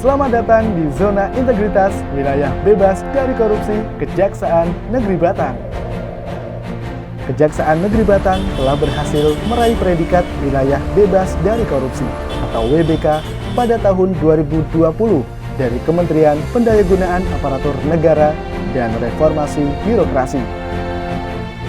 Selamat datang di Zona Integritas Wilayah Bebas dari Korupsi Kejaksaan Negeri Batang. Kejaksaan Negeri Batang telah berhasil meraih predikat Wilayah Bebas dari Korupsi atau WBK pada tahun 2020 dari Kementerian Pendayagunaan Aparatur Negara dan Reformasi Birokrasi.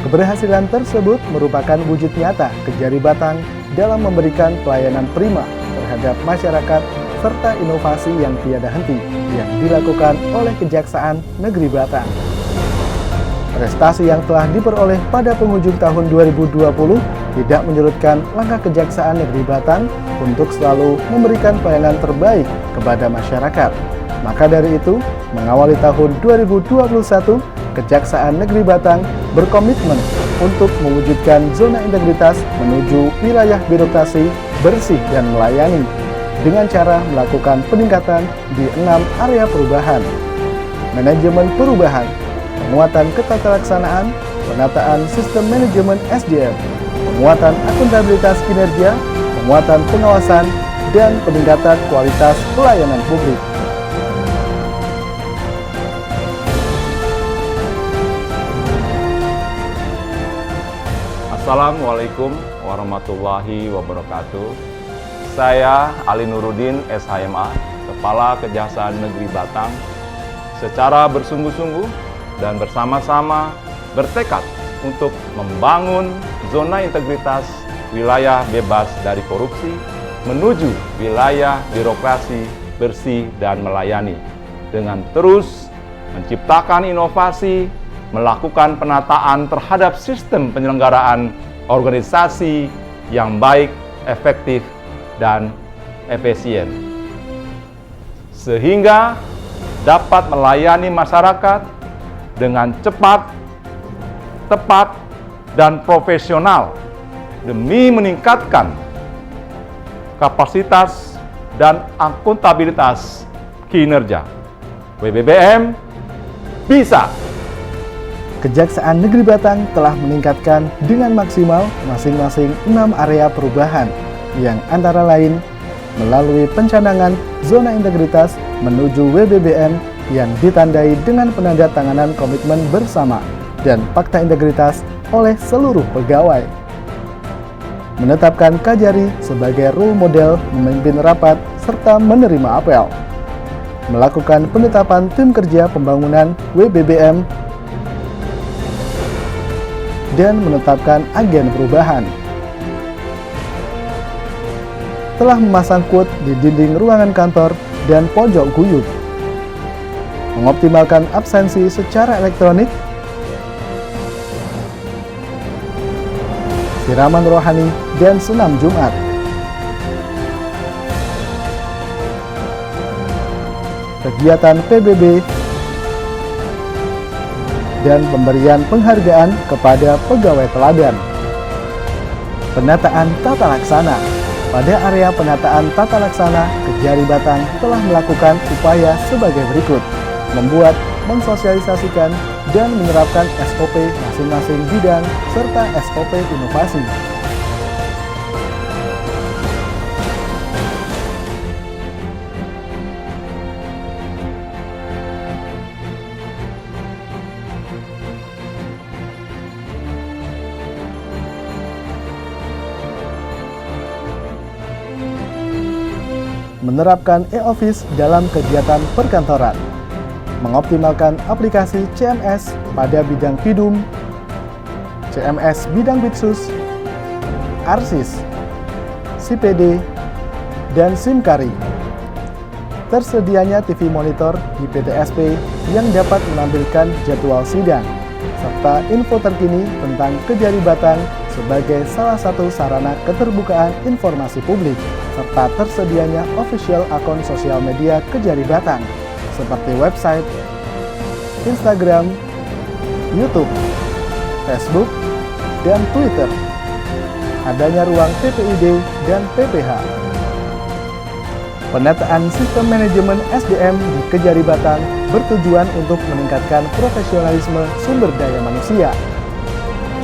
Keberhasilan tersebut merupakan wujud nyata Kejari Batang dalam memberikan pelayanan prima terhadap masyarakat serta inovasi yang tiada henti yang dilakukan oleh Kejaksaan Negeri Batang. Prestasi yang telah diperoleh pada penghujung tahun 2020 tidak menyurutkan langkah Kejaksaan Negeri Batang untuk selalu memberikan pelayanan terbaik kepada masyarakat. Maka dari itu, mengawali tahun 2021, Kejaksaan Negeri Batang berkomitmen untuk mewujudkan zona integritas menuju wilayah birokrasi bersih dan melayani dengan cara melakukan peningkatan di 6 area perubahan: manajemen perubahan, penguatan ketatalaksanaan, penataan sistem manajemen SDM, penguatan akuntabilitas kinerja, penguatan pengawasan, dan peningkatan kualitas pelayanan publik. Assalamualaikum warahmatullahi wabarakatuh. Saya Ali Nuruddin SHMA, Kepala Kejaksaan Negeri Batang, secara bersungguh-sungguh dan bersama-sama bertekad untuk membangun zona integritas wilayah bebas dari korupsi menuju wilayah birokrasi bersih dan melayani, dengan terus menciptakan inovasi, melakukan penataan terhadap sistem penyelenggaraan organisasi yang baik, efektif, dan efisien, sehingga dapat melayani masyarakat dengan cepat, tepat, dan profesional demi meningkatkan kapasitas dan akuntabilitas kinerja. WBBM bisa! Kejaksaan Negeri Batang telah meningkatkan dengan maksimal masing-masing 6 area perubahan, yang antara lain melalui pencanangan zona integritas menuju WBBM yang ditandai dengan penandatanganan komitmen bersama dan fakta integritas oleh seluruh pegawai. Menetapkan Kajari sebagai role model memimpin rapat serta menerima apel. Melakukan penetapan tim kerja pembangunan WBBM dan menetapkan agen perubahan. Telah memasang quote di dinding ruangan kantor dan pojok guyub, mengoptimalkan absensi secara elektronik, siraman rohani, dan senam Jumat. Kegiatan PBB dan pemberian penghargaan kepada pegawai teladan. Penataan tata laksana. Pada area penataan tata laksana, Kejari Batang telah melakukan upaya sebagai berikut: membuat, mensosialisasikan, dan menerapkan SOP masing-masing bidang serta SOP inovasi. Menerapkan e-office dalam kegiatan perkantoran, mengoptimalkan aplikasi CMS pada bidang PIDUM, CMS bidang Bitsus, ARSIS, CPD, dan SIMKARI. Tersedianya TV monitor di PTSP yang dapat menampilkan jadwal sidang, serta info terkini tentang Kejari Batang sebagai salah satu sarana keterbukaan informasi publik, serta tersedianya official akun sosial media Kejari Batang, seperti website, Instagram, YouTube, Facebook, dan Twitter. Adanya ruang PPID dan PPH. Penataan sistem manajemen SDM di Kejari Batang bertujuan untuk meningkatkan profesionalisme sumber daya manusia,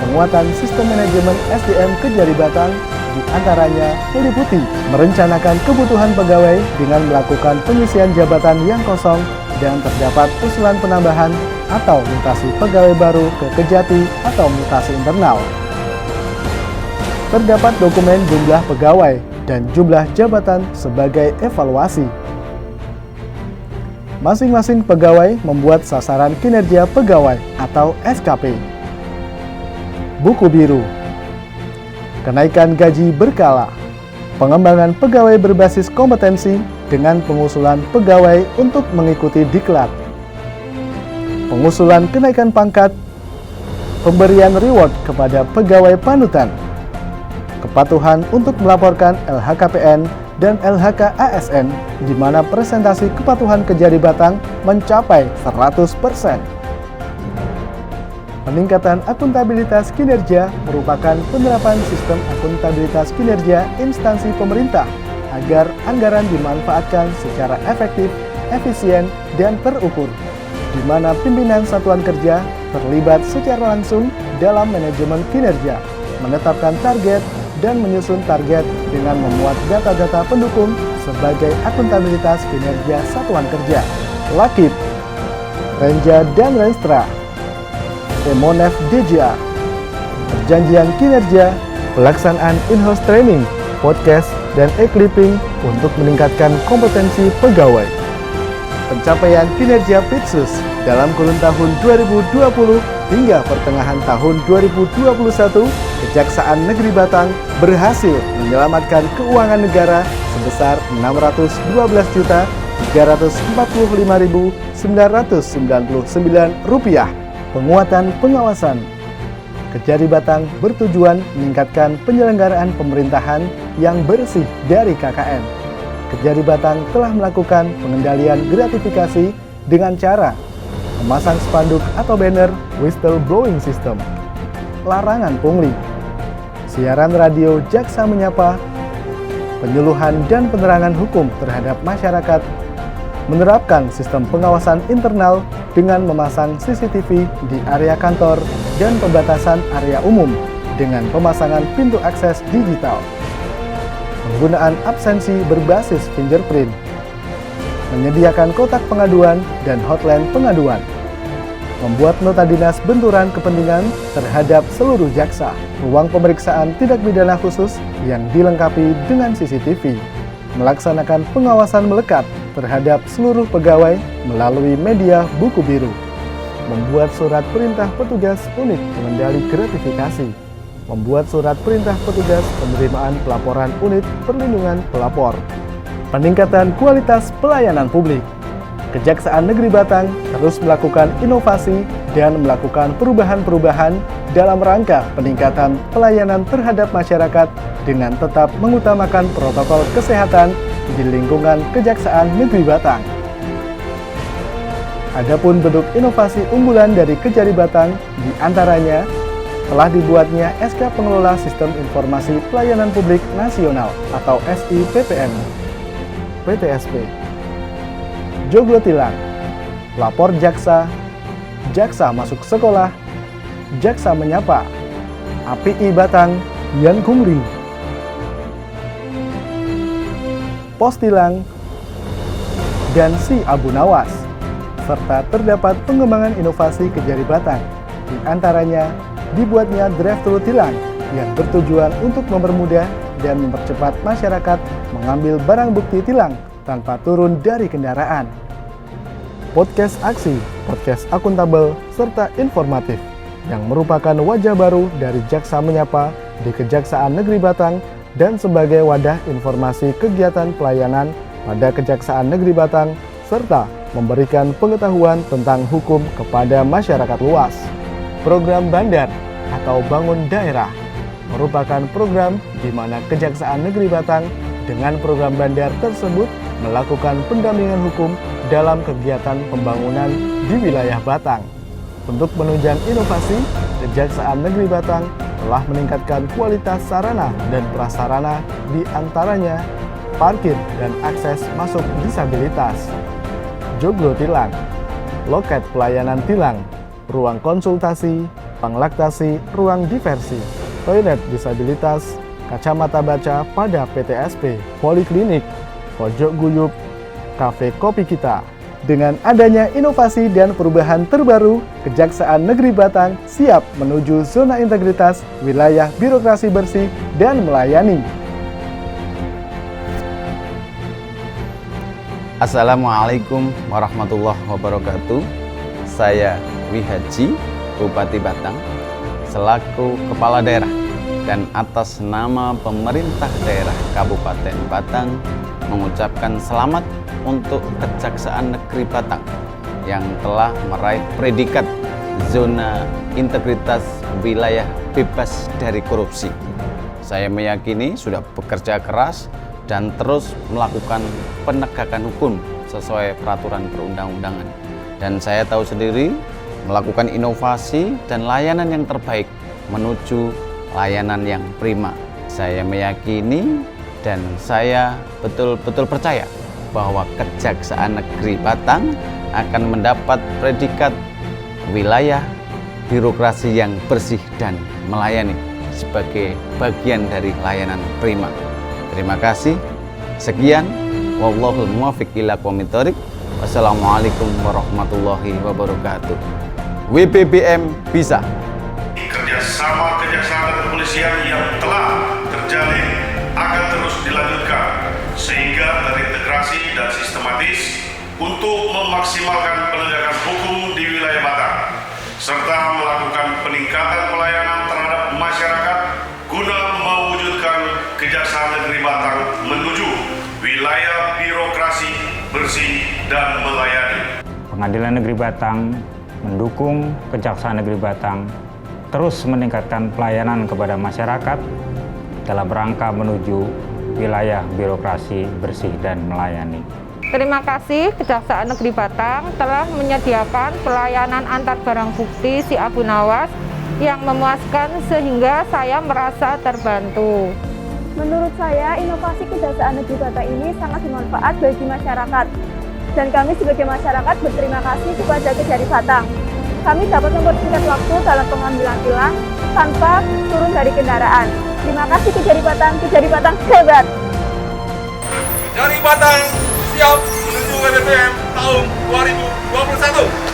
penguatan sistem manajemen SDM Kejari Batang di antaranya meliputi merencanakan kebutuhan pegawai dengan melakukan pengisian jabatan yang kosong dan terdapat usulan penambahan atau mutasi pegawai baru ke Kejati atau mutasi internal. Terdapat dokumen jumlah pegawai dan jumlah jabatan sebagai evaluasi. Masing-masing pegawai membuat sasaran kinerja pegawai atau SKP. Buku biru. Kenaikan gaji berkala. Pengembangan pegawai berbasis kompetensi dengan pengusulan pegawai untuk mengikuti diklat. Pengusulan kenaikan pangkat. Pemberian reward kepada pegawai panutan. Kepatuhan untuk melaporkan LHKPN dan LHK ASN di mana presentasi kepatuhan Kejari Batang mencapai 100%. Peningkatan akuntabilitas kinerja merupakan penerapan sistem akuntabilitas kinerja instansi pemerintah agar anggaran dimanfaatkan secara efektif, efisien, dan terukur, di mana pimpinan satuan kerja terlibat secara langsung dalam manajemen kinerja, menetapkan target, dan menyusun target dengan memuat data-data pendukung sebagai akuntabilitas kinerja satuan kerja. Lakip, Renja dan Renstra, Emonef DJA, perjanjian kinerja, pelaksanaan in-house training, podcast, dan e-clipping untuk meningkatkan kompetensi pegawai. Pencapaian kinerja Pitsus dalam kurun tahun 2020 hingga pertengahan tahun 2021, Kejaksaan Negeri Batang berhasil menyelamatkan keuangan negara sebesar Rp612.345.999. Penguatan pengawasan. Kejari Batang bertujuan meningkatkan penyelenggaraan pemerintahan yang bersih dari KKN. Kejari Batang telah melakukan pengendalian gratifikasi dengan cara memasang spanduk atau banner whistleblowing system, larangan pungli, siaran radio Jaksa Menyapa, penyuluhan dan penerangan hukum terhadap masyarakat, menerapkan sistem pengawasan internal dengan memasang CCTV di area kantor dan pembatasan area umum dengan pemasangan pintu akses digital, penggunaan absensi berbasis fingerprint, menyediakan kotak pengaduan dan hotline pengaduan, membuat nota dinas benturan kepentingan terhadap seluruh jaksa, ruang pemeriksaan tindak pidana khusus yang dilengkapi dengan CCTV, melaksanakan pengawasan melekat terhadap seluruh pegawai melalui media buku biru, membuat surat perintah petugas unit pengendali gratifikasi, membuat surat perintah petugas penerimaan pelaporan unit perlindungan pelapor, peningkatan kualitas pelayanan publik. Kejaksaan Negeri Batang terus melakukan inovasi dan melakukan perubahan-perubahan dalam rangka peningkatan pelayanan terhadap masyarakat dengan tetap mengutamakan protokol kesehatan di lingkungan Kejaksaan Negeri Batang. Adapun bentuk inovasi unggulan dari Kejari Batang diantaranya telah dibuatnya SK Pengelola Sistem Informasi Pelayanan Publik Nasional atau SIPPN, PTSP, joglo tilang, lapor jaksa, jaksa masuk sekolah, jaksa menyapa, API Batang, Yan Kumling, pos tilang, dan si Abu Nawas, serta terdapat pengembangan inovasi Kejari Batang, di antaranya dibuatnya drive-thru tilang yang bertujuan untuk mempermudah dan mempercepat masyarakat mengambil barang bukti tilang tanpa turun dari kendaraan. Podcast aksi, podcast akuntabel, serta informatif yang merupakan wajah baru dari Jaksa Menyapa di Kejaksaan Negeri Batang dan sebagai wadah informasi kegiatan pelayanan pada Kejaksaan Negeri Batang serta memberikan pengetahuan tentang hukum kepada masyarakat luas. Program Bandar atau Bangun Daerah merupakan program di mana Kejaksaan Negeri Batang dengan program Bandar tersebut melakukan pendampingan hukum dalam kegiatan pembangunan di wilayah Batang. Untuk menunjang inovasi, Kejaksaan Negeri Batang telah meningkatkan kualitas sarana dan prasarana di antaranya parkir dan akses masuk disabilitas, joglo tilang, loket pelayanan tilang, ruang konsultasi, ruang laktasi, ruang diversi, toilet disabilitas, kacamata baca pada PTSP, poliklinik, pojok guyup, kafe kopi kita. Dengan adanya inovasi dan perubahan terbaru, Kejaksaan Negeri Batang siap menuju zona integritas, wilayah birokrasi bersih dan melayani. Assalamualaikum warahmatullahi wabarakatuh. Saya Wihaji, Bupati Batang, selaku Kepala Daerah dan atas nama pemerintah daerah Kabupaten Batang mengucapkan selamat untuk Kejaksaan Negeri Batang yang telah meraih predikat zona integritas wilayah bebas dari korupsi. Saya meyakini sudah bekerja keras dan terus melakukan penegakan hukum sesuai peraturan perundang-undangan. Dan saya tahu sendiri melakukan inovasi dan layanan yang terbaik menuju layanan yang prima. Saya meyakini dan saya betul-betul percaya bahwa Kejaksaan Negeri Batang akan mendapat predikat wilayah birokrasi yang bersih dan melayani sebagai bagian dari layanan prima. Terima kasih. Sekian. Wallahul muwaffiq ila aqwamit thoriq. Wassalamualaikum warahmatullahi wabarakatuh. WBBM bisa. Kerjasama kejaksaan dan kepolisian yang telah terjalin akan terus dilanjutkan sehingga terintegrasi dan sistematis untuk memaksimalkan penegakan hukum di wilayah Batang serta melakukan peningkatan pelayanan terhadap masyarakat guna mewujudkan Kejaksaan Negeri Batang menuju wilayah birokrasi bersih dan melayani. Pengadilan Negeri Batang mendukung Kejaksaan Negeri Batang terus meningkatkan pelayanan kepada masyarakat dalam rangka menuju wilayah birokrasi bersih dan melayani. Terima kasih Kejaksaan Negeri Batang telah menyediakan pelayanan antar barang bukti si Abu Nawas yang memuaskan sehingga saya merasa terbantu. Menurut saya, inovasi Kejaksaan Negeri Batang ini sangat bermanfaat bagi masyarakat. Dan kami sebagai masyarakat berterima kasih kepada Kejari Batang. Kami dapat mempersingkat waktu dalam pengambilan tilang tanpa turun dari kendaraan. Terima kasih Kejari Batang hebat! Kejari Batang siap menuju WBBM tahun 2021.